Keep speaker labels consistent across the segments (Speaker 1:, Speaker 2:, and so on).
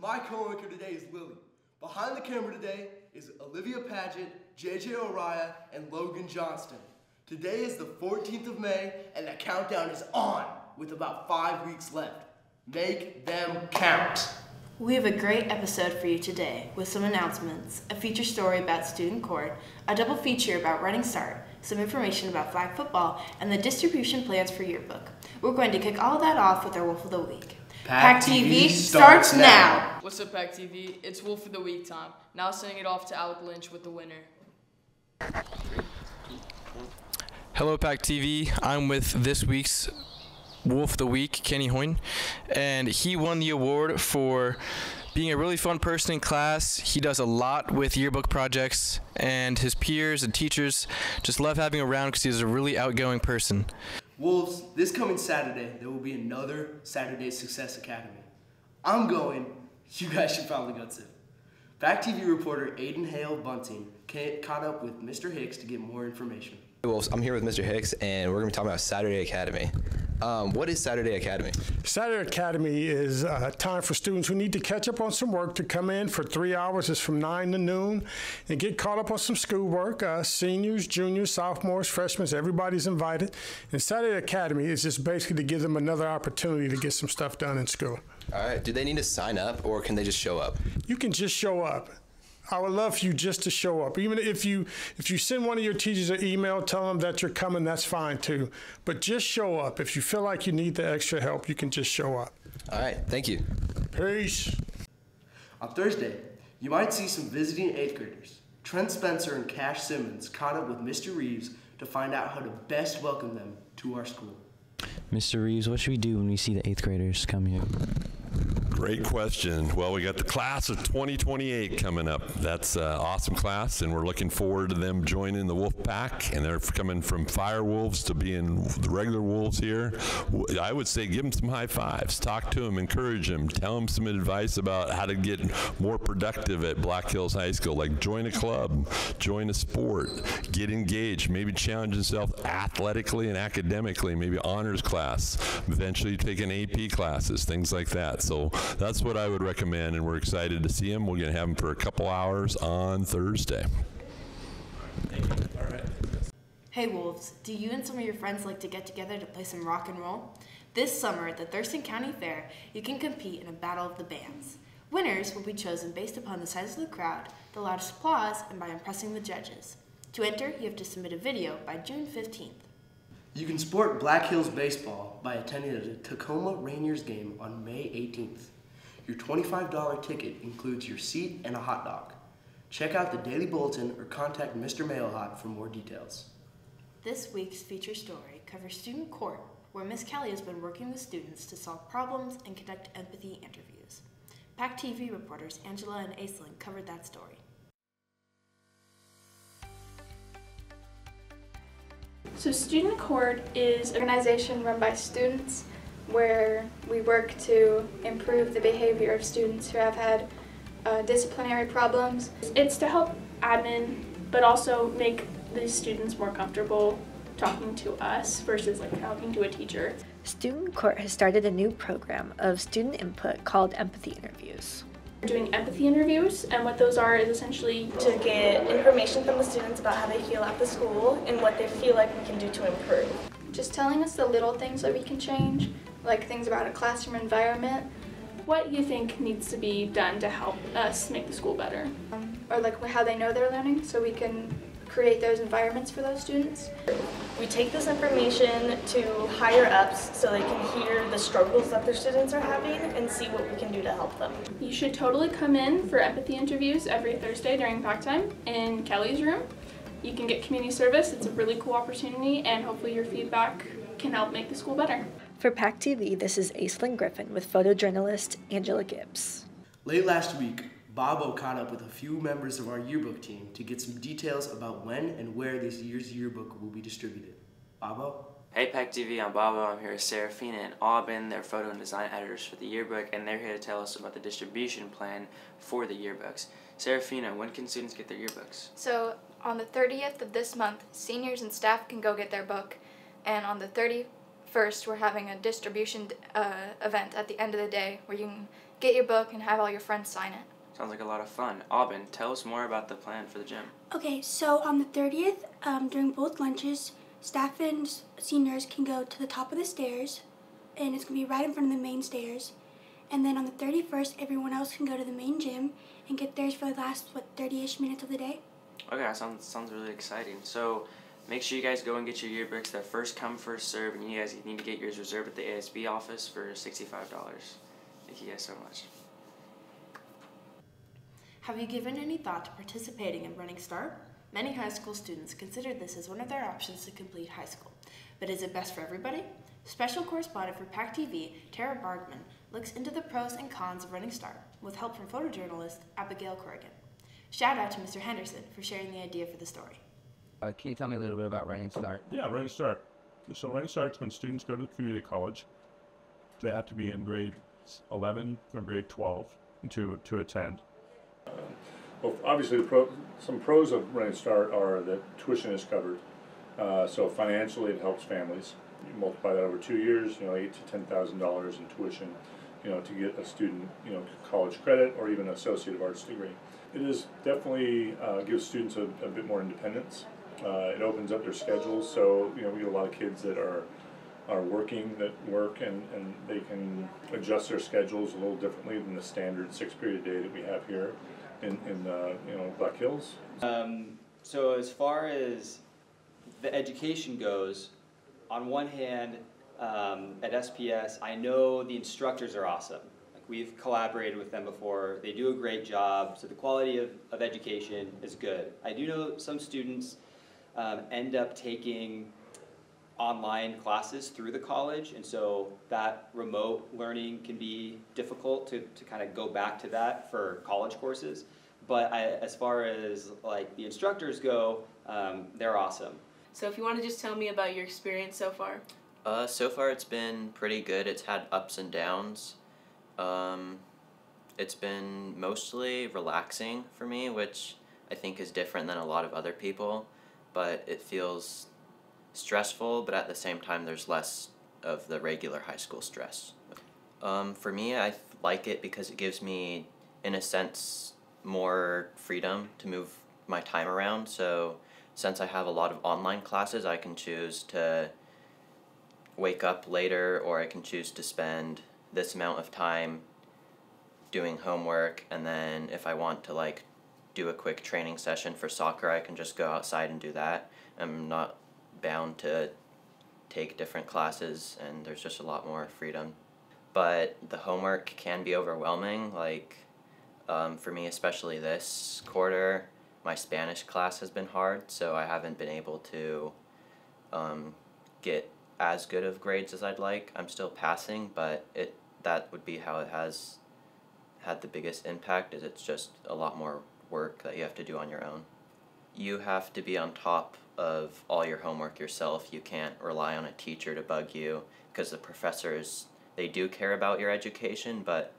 Speaker 1: My co-anchor today is Lily. Behind the camera today is Olivia Paget, JJ Oriah, and Logan Johnston. Today is the 14th of May, and the countdown is on with about 5 weeks left. Make them count.
Speaker 2: We have a great episode for you today with some announcements, a feature story about student court, a double feature about Running Start, some information about flag football, and the distribution plans for yearbook. We're going to kick all of that off with our Wolf of the Week. Pack TV starts now!
Speaker 3: What's up, Pack TV? It's Wolf of the Week time. Now sending it off to Alec Lynch with the winner.
Speaker 4: Hello, Pack TV. I'm with this week's Wolf of the Week, Kenny Hoyne, and he won the award for being a really fun person in class. He does a lot with yearbook projects, and his peers and teachers just love having him around because he's a really outgoing person.
Speaker 1: Wolves, this coming Saturday, there will be another Saturday Success Academy. I'm going. You guys should probably go too. Pack TV reporter Aiden Hale Bunting caught up with Mr. Hicks to get more information.
Speaker 5: Hey Wolves, I'm here with Mr. Hicks, and we're going to be talking about Saturday Academy. What is Saturday Academy?
Speaker 6: Saturday Academy is time for students who need to catch up on some work to come in for 3 hours. It's from 9 to noon and get caught up on some schoolwork. Seniors, juniors, sophomores, freshmen, everybody's invited. And Saturday Academy is just basically to give them another opportunity to get some stuff done in school.
Speaker 5: All right. Do they need to sign up, or can they just show up?
Speaker 6: You can just show up. I would love for you just to show up. Even if you send one of your teachers an email, tell them that you're coming, that's fine too. But just show up. If you feel like you need the extra help, you can just show up.
Speaker 5: All right, thank you.
Speaker 6: Peace.
Speaker 1: On Thursday, you might see some visiting 8th graders. Trent Spencer and Cash Simmons caught up with Mr. Reeves to find out how to best welcome them to our school.
Speaker 7: Mr. Reeves, what should we do when we see the 8th graders come here?
Speaker 8: Great question. Well, we got the class of 2028 coming up. That's an awesome class, and we're looking forward to them joining the Wolf Pack, and they're coming from Fire Wolves to being the regular Wolves here. I would say give them some high fives, talk to them, encourage them, tell them some advice about how to get more productive at Black Hills High School, like join a club, join a sport, get engaged, maybe challenge yourself athletically and academically, maybe honors class, eventually taking AP classes, things like that. So that's what I would recommend, and we're excited to see them. We're going to have them for a couple hours on Thursday.
Speaker 1: Thank you. All right.
Speaker 2: Hey Wolves, do you and some of your friends like to get together to play some rock and roll? This summer at the Thurston County Fair, you can compete in a battle of the bands. Winners will be chosen based upon the size of the crowd, the loudest applause, and by impressing the judges. To enter, you have to submit a video by June 15th.
Speaker 1: You can support Black Hills baseball by attending the Tacoma Rainiers game on May 18th. Your $25 ticket includes your seat and a hot dog. Check out the Daily Bulletin or contact Mr. Mailhot for more details.
Speaker 2: This week's feature story covers student court, where Miss Kelly has been working with students to solve problems and conduct empathy interviews. Pack TV reporters Angela and Aislinn covered that story.
Speaker 9: So Student Court is an organization run by students where we work to improve the behavior of students who have had disciplinary problems. It's to help admin, but also make these students more comfortable talking to us versus like talking to a teacher.
Speaker 10: Student Court has started a new program of student input called Empathy Interviews.
Speaker 9: We're doing empathy interviews, and what those are is essentially
Speaker 11: to get information from the students about how they feel at the school and what they feel like we can do to improve.
Speaker 9: Just telling us the little things that we can change, like things about a classroom environment. What you think needs to be done to help us make the school better. Or like how they know they're learning, so we can create those environments for those students.
Speaker 11: We take this information to higher ups so they can hear the struggles that their students are having and see what we can do to help them.
Speaker 9: You should totally come in for empathy interviews every Thursday during pack time in Kelly's room. You can get community service. It's a really cool opportunity, and hopefully your feedback can help make the school better.
Speaker 10: For Pack TV, this is Aislinn Griffin with photojournalist Angela Gibbs.
Speaker 1: Late last week, Bobo caught up with a few members of our yearbook team to get some details about when and where this year's yearbook will be distributed. Bobo?
Speaker 12: Hey Pack TV, I'm Bobo. I'm here with Serafina and Aubin. They're photo and design editors for the yearbook, and they're here to tell us about the distribution plan for the yearbooks. Serafina, when can students get their yearbooks?
Speaker 13: So on the 30th of this month, seniors and staff can go get their book, and on the
Speaker 9: 1st, we're having a distribution event at the end of the day where you can get your book and have all your friends sign it.
Speaker 12: Sounds like a lot of fun. Aubin, tell us more about the plan for the gym.
Speaker 13: Okay, so on the 30th, during both lunches, staff and seniors can go to the top of the stairs, and it's going to be right in front of the main stairs. And then on the 31st, everyone else can go to the main gym and get theirs for the last, 30-ish minutes of the day.
Speaker 12: Okay, that sounds really exciting. So make sure you guys go and get your yearbooks. They're first come, first serve, and you guys need to get yours reserved at the ASB office for $65. Thank you guys so much.
Speaker 2: Have you given any thought to participating in Running Start? Many high school students consider this as one of their options to complete high school. But is it best for everybody? Special correspondent for PAC TV, Tara Bargman, looks into the pros and cons of Running Start with help from photojournalist Abigail Corrigan. Shout out to Mr. Henderson for sharing the idea for the story.
Speaker 14: Can you tell me a little bit about Running Start?
Speaker 15: Yeah, Running Start. So Running Start's when students go to the community college. They have to be in grade 11 or grade 12 to attend.
Speaker 16: Well, obviously, some pros of Running Start are that tuition is covered. So financially, it helps families. You multiply that over 2 years, $8,000 to $10,000 in tuition, to get a student, college credit or even an associate of arts degree. It is definitely gives students a bit more independence. It opens up their schedules, so we get a lot of kids that are working, that work, and they can adjust their schedules a little differently than the standard 6-period day that we have here in Black Hills.
Speaker 17: So as far as the education goes, on one hand, at SPS, I know the instructors are awesome. Like, we've collaborated with them before. They do a great job, so the quality of education is good. I do know some students end up taking online classes through the college, and so that remote learning can be difficult to kind of go back to that for college courses. But as far as like the instructors go, they're awesome.
Speaker 18: So if you want to just tell me about your experience so far.
Speaker 19: So far it's been pretty good. It's had ups and downs. It's been mostly relaxing for me, which I think is different than a lot of other people, but it feels stressful, but at the same time there's less of the regular high school stress. For me, I like it because it gives me, in a sense, more freedom to move my time around. So since I have a lot of online classes, I can choose to wake up later, or I can choose to spend this amount of time doing homework, and then if I want to like do a quick training session for soccer, I can just go outside and do that. I'm not bound to take different classes, and there's just a lot more freedom. But the homework can be overwhelming. Like for me, especially this quarter, my Spanish class has been hard, so I haven't been able to get as good of grades as I'd like. I'm still passing, but that would be how it has had the biggest impact, is it's just a lot more work that you have to do on your own. You have to be on top of all your homework yourself. You can't rely on a teacher to bug you, because the professors, they do care about your education, but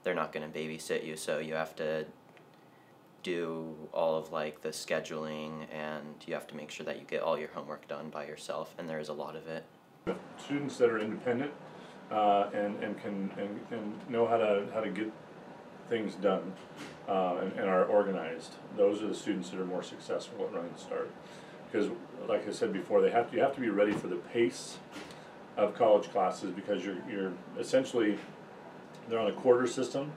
Speaker 19: they're not going to babysit you, so you have to do all of like the scheduling, and you have to make sure that you get all your homework done by yourself, and there is a lot of it.
Speaker 16: Students that are independent and can know how to get things done and are organized, those are the students that are more successful at Running Start. Because, like I said before, you have to be ready for the pace of college classes, because you're essentially, they're on a quarter system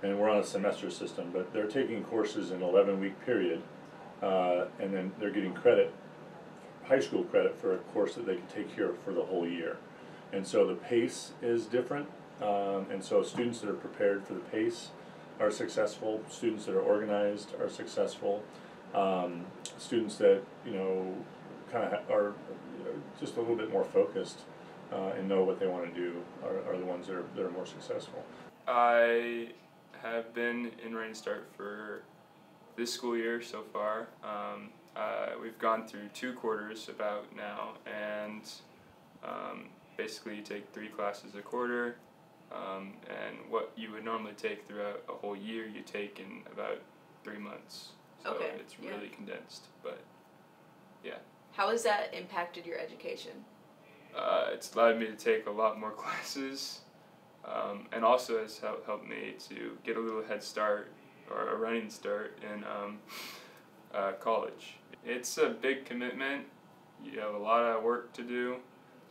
Speaker 16: and we're on a semester system, but they're taking courses in an 11-week period, and then they're getting credit, high school credit, for a course that they can take here for the whole year. And so the pace is different, and so students that are prepared for the pace are successful. Students that are organized are successful. Students that kind of are just a little bit more focused and know what they want to do are the ones that are more successful.
Speaker 20: I have been in Running Start for this school year so far. We've gone through 2 quarters about now, and basically you take 3 classes a quarter, and what you would normally take throughout a whole year, you take in about 3 months. So
Speaker 18: Okay,
Speaker 20: it's really condensed, but yeah.
Speaker 18: How has that impacted your education?
Speaker 20: It's allowed me to take a lot more classes, and also has helped me to get a little head start or a running start in college. It's a big commitment. You have a lot of work to do.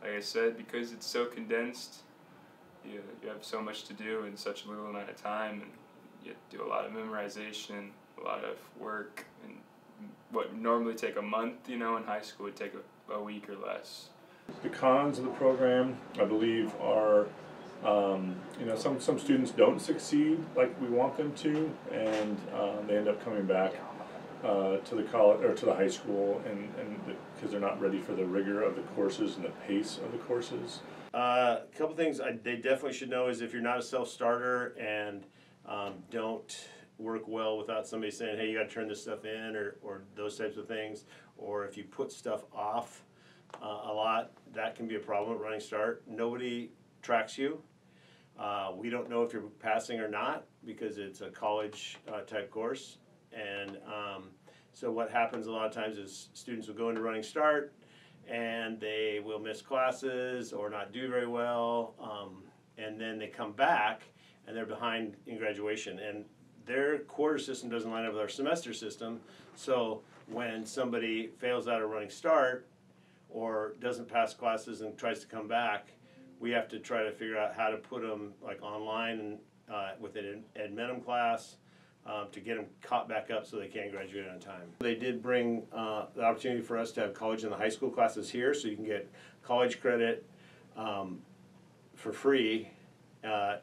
Speaker 20: Like I said, because it's so condensed, you have so much to do in such a little amount of time, and you have to do a lot of memorization, a lot of work, and what would normally take a month, in high school would take a week or less.
Speaker 16: The cons of the program, I believe, are some students don't succeed like we want them to, and they end up coming back to the college or to the high school, and because they're not ready for the rigor of the courses and the pace of the courses.
Speaker 21: A couple things they definitely should know is if you're not a self-starter and don't work well without somebody saying, hey, you got to turn this stuff in, or those types of things, or if you put stuff off a lot, that can be a problem at Running Start. Nobody tracks you. We don't know if you're passing or not because it's a college type course. And so what happens a lot of times is students will go into Running Start and they will miss classes or not do very well, and then they come back and they're behind in graduation. And their quarter system doesn't line up with our semester system, so when somebody fails out of Running Start or doesn't pass classes and tries to come back, we have to try to figure out how to put them like online and with an adminum class to get them caught back up so they can graduate on time. They did bring the opportunity for us to have college and the high school classes here, so you can get college credit for free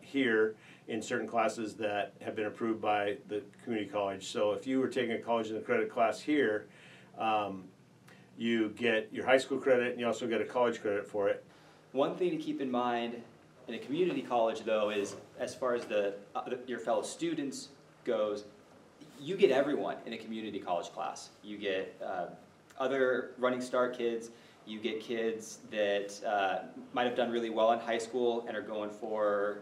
Speaker 21: here in certain classes that have been approved by the community college. So if you were taking a college and a credit class here, you get your high school credit and you also get a college credit for it.
Speaker 17: One thing to keep in mind in a community college, though, is as far as your fellow students goes, you get everyone in a community college class. You get other Running Start kids, you get kids that might have done really well in high school and are going for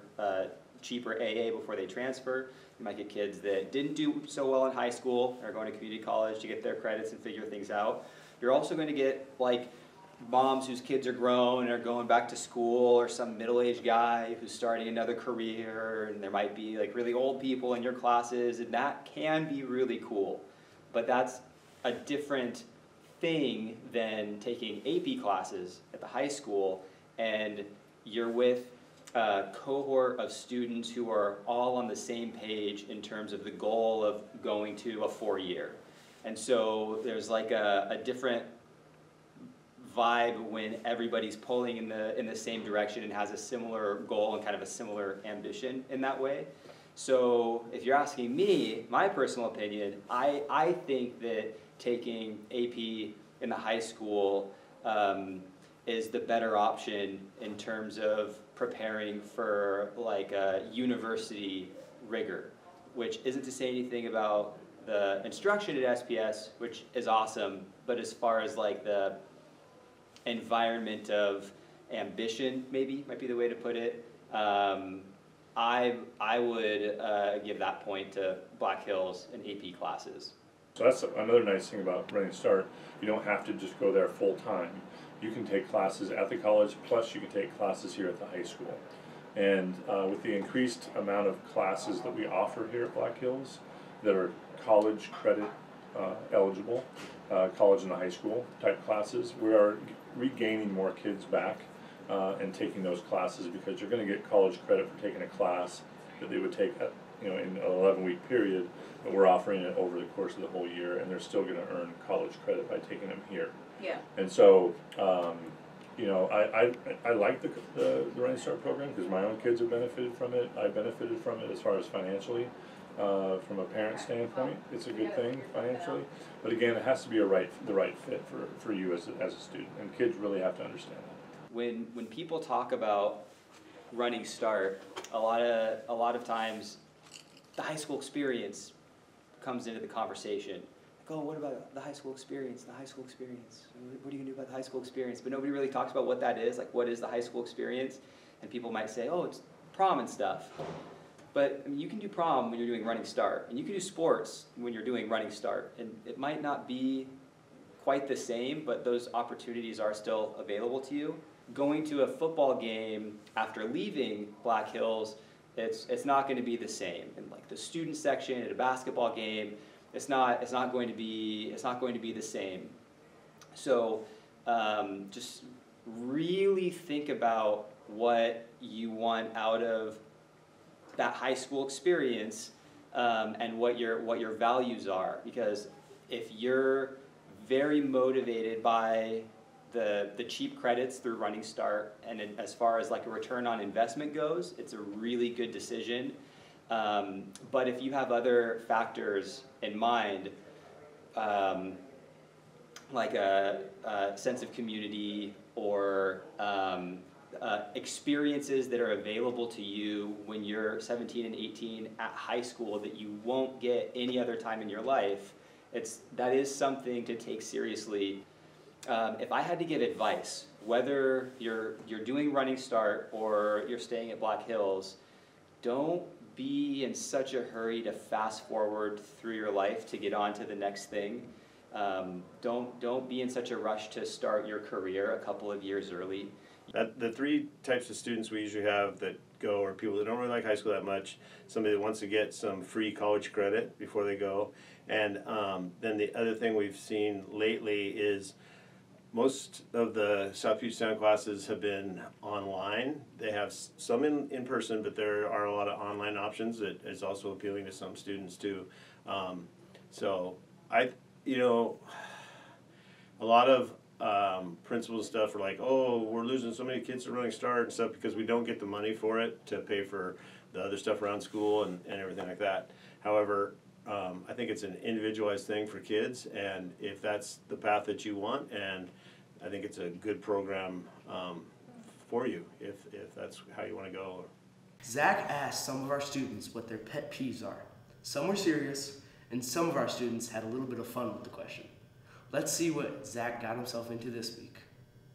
Speaker 17: cheaper AA before they transfer. You might get kids that didn't do so well in high school and are going to community college to get their credits and figure things out. You're also going to get like moms whose kids are grown and are going back to school, or some middle-aged guy who's starting another career, and there might be like really old people in your classes, and that can be really cool. But that's a different thing than taking AP classes at the high school, and you're with a cohort of students who are all on the same page in terms of the goal of going to a 4-year. And so there's like a different vibe when everybody's pulling in the same direction and has a similar goal and kind of a similar ambition in that way. So if you're asking me, my personal opinion, I think that taking AP in the high school is the better option in terms of preparing for like a university rigor, which isn't to say anything about the instruction at SPS, which is awesome, but as far as like the environment of ambition, maybe might be the way to put it, I would give that point to Black Hills and AP classes.
Speaker 16: So that's another nice thing about Running Start. You don't have to just go there full time. You can take classes at the college, plus you can take classes here at the high school. And with the increased amount of classes that we offer here at Black Hills that are college credit eligible, college and high school type classes, we are regaining more kids back and taking those classes, because you're going to get college credit for taking a class that they would take at, in an 11-week period, but we're offering it over the course of the whole year, and they're still going to earn college credit by taking them here.
Speaker 18: Yeah.
Speaker 16: And so, I like the Running Start program because my own kids have benefited from it. I benefited from it as far as financially. From a parent standpoint, it's a good thing financially, but again, it has to be the right fit for you as a student, and kids really have to understand that.
Speaker 17: When people talk about Running Start, a lot of times the high school experience comes into the conversation. Like, oh, what about the high school experience? The high school experience. What are you gonna do about the high school experience? But nobody really talks about what that is. Like, what is the high school experience? And people might say, oh, it's prom and stuff. But I mean, you can do prom when you're doing Running Start, and you can do sports when you're doing Running Start, and it might not be quite the same, but those opportunities are still available to you. going to a football game after leaving Black Hills, it's not going to be the same. And like the student section at a basketball game, it's not going to be the same. So just really think about what you want out of that high school experience, and what your values are. Because if you're very motivated by the cheap credits through Running Start, and as far as like a return on investment goes, it's a really good decision. But if you have other factors in mind, like a sense of community or experiences that are available to you when you're 17 and 18 at high school that you won't get any other time in your life, that is something to take seriously. If I had to give advice, whether you're doing Running Start or you're staying at Black Hills, don't be in such a hurry to fast forward through your life to get on to the next thing. Don't be in such a rush to start your career a couple of years early.
Speaker 21: The three types of students we usually have that go are people that don't really like high school that much, somebody that wants to get some free college credit before they go, and then the other thing we've seen lately is most of the South Puget Sound classes have been online. They have some in person, but there are a lot of online options that is also appealing to some students too. So a lot of principals and stuff are like, oh, we're losing so many kids to Running Start and stuff because we don't get the money for it to pay for the other stuff around school and everything like that. However, I think it's an individualized thing for kids, and if that's the path that you want, and I think it's a good program for you if that's how you want to go.
Speaker 1: Zach asked some of our students what their pet peeves are. Some were serious, and some of our students had a little bit of fun with the question. Let's see what Zach got himself into this week.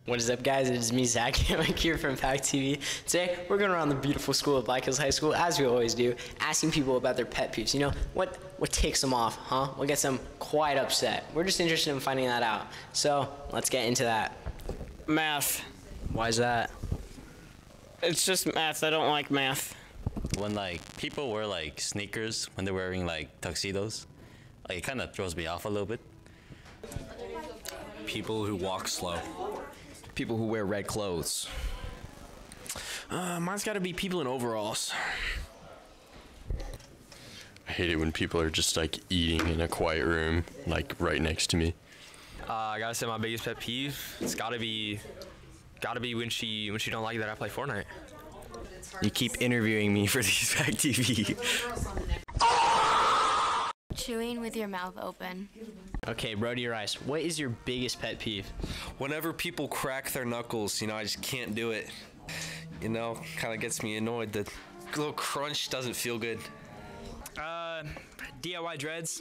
Speaker 3: What is up, guys? It is me, Zach, here from PAC TV. Today, we're going around the beautiful school of Black Hills High School, as we always do, asking people about their pet peeves. You know, what ticks them off, huh? What gets them quite upset? We're just interested in finding that out. So, let's get into that.
Speaker 22: Math.
Speaker 3: Why is that?
Speaker 22: It's just math. I don't like math.
Speaker 23: When, like, people wear, like, sneakers when they're wearing, like, tuxedos, like, it kind of throws me off a little bit.
Speaker 24: People who walk slow. People who wear red clothes. Mine's got to be people in overalls.
Speaker 25: I hate it when people are just like eating in a quiet room, like right next to me.
Speaker 24: I gotta say my biggest pet peeve. It's gotta be when she don't like that I play Fortnite.
Speaker 23: You keep interviewing me for these PAC TV.
Speaker 26: Chewing with your mouth open.
Speaker 3: Okay, Brody Rice, what is your biggest pet peeve?
Speaker 24: Whenever people crack their knuckles, I just can't do it. Kind of gets me annoyed. The little crunch doesn't feel good.
Speaker 22: DIY dreads.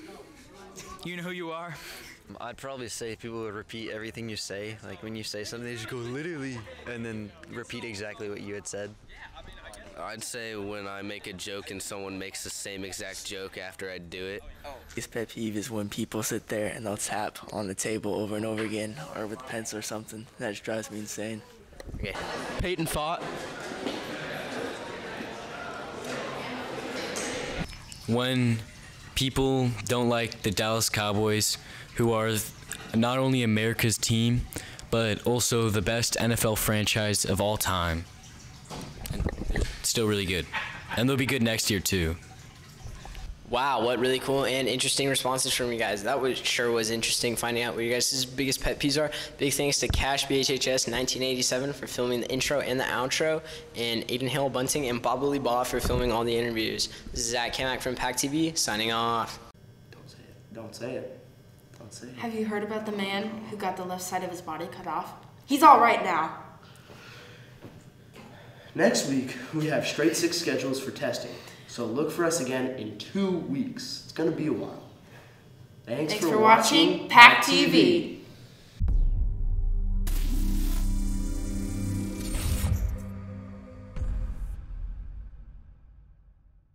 Speaker 22: You know who you are.
Speaker 23: I'd probably say people would repeat everything you say. Like when you say something, they just go literally and then repeat exactly what you had said.
Speaker 24: I'd say when I make a joke and someone makes the same exact joke after I do it.
Speaker 27: His pet peeve is when people sit there and they'll tap on the table over and over again, or with a pencil or something. That just drives me insane.
Speaker 3: Okay.
Speaker 24: Peyton fought.
Speaker 3: When people don't like the Dallas Cowboys, who are not only America's team, but also the best NFL franchise of all time. Still really good. And they'll be good next year too. Wow, what really cool and interesting responses from you guys. That sure was interesting finding out what your guys' biggest pet peeves are. Big thanks to Cash BHHS 1987 for filming the intro and the outro, and Aiden Hill Bunting and Bob Lee Baugh for filming all the interviews. This is Zach Kamak from PAC TV, signing off.
Speaker 1: Don't say it. Don't say it. Don't say it.
Speaker 2: Have you heard about the man who got the left side of his body cut off? He's all right now.
Speaker 1: Next week, we have straight 6 schedules for testing, so look for us again in 2 weeks. It's going to be a while. Thanks for watching
Speaker 2: PAC TV.